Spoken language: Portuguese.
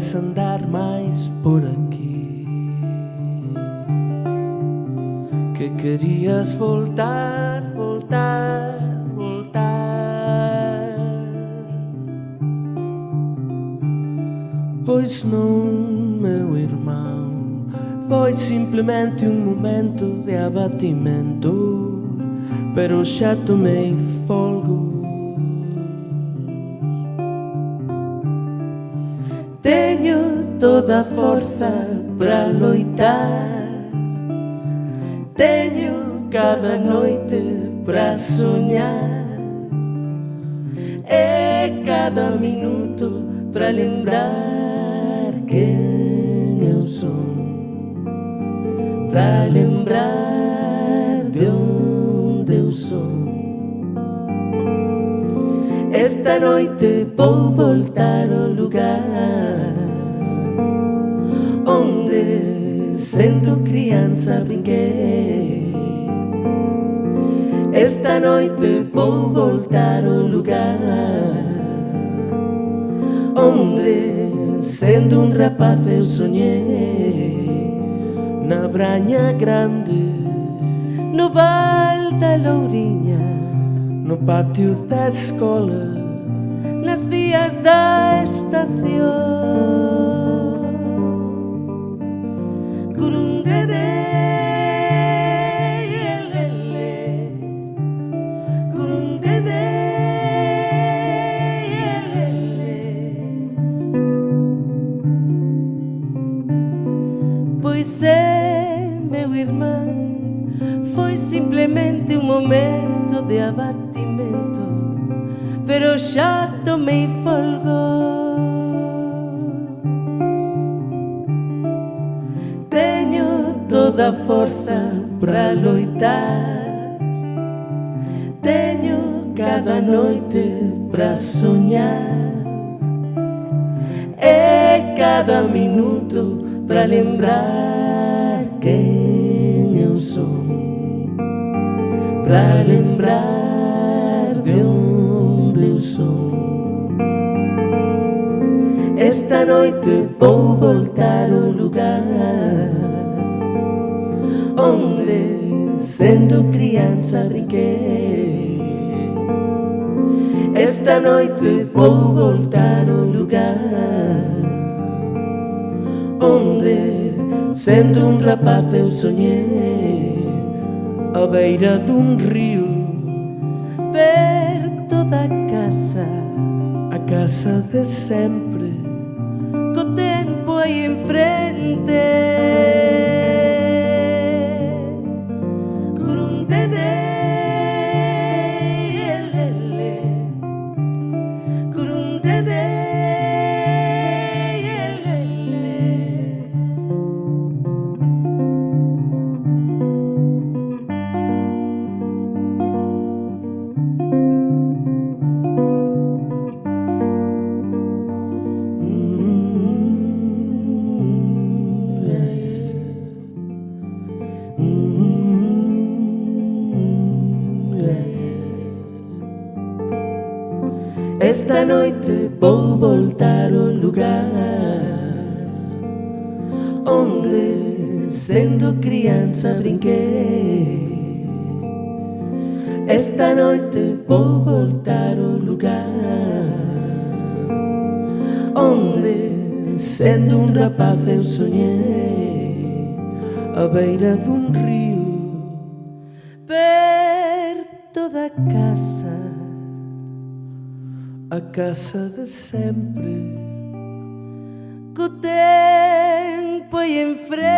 vais andar mais por aqui, que querias voltar, voltar, voltar. Pois não, meu irmão, foi simplesmente um momento de abatimento, pero já tomei folgo. Tenho toda a força para loitar, tenho cada noite para sonhar, é cada minuto para lembrar quem eu sou, para lembrar de onde eu sou. Esta noite vou voltar ao lugar onde, sendo criança, brinquei. Esta noite vou voltar ao lugar onde, sendo um rapaz, eu sonhei. Na Branha Grande, no Val da Lourinha, no pátio da escola, nas vias da estação. Pois é, meu irmão, foi simplesmente um momento de abatimento, pero já tomei folgos. Tenho toda a força para loitar, tenho cada noite para sonhar, é cada minuto para lembrar quem eu sou, para lembrar de onde eu sou. Esta noite vou voltar ao lugar onde, sendo criança, brinquei. Esta noite vou voltar ao lugar onde, sendo um rapaz, eu sonhei. À beira de um rio, perto da casa, a casa de sempre, com o tempo aí em frente. Esta noite vou voltar ao lugar onde, sendo criança, brinquei. Esta noite vou voltar ao lugar onde, sendo um rapaz, eu sonhei. À beira de um rio, perto da casa, a casa de sempre, com o tempo aí em frente.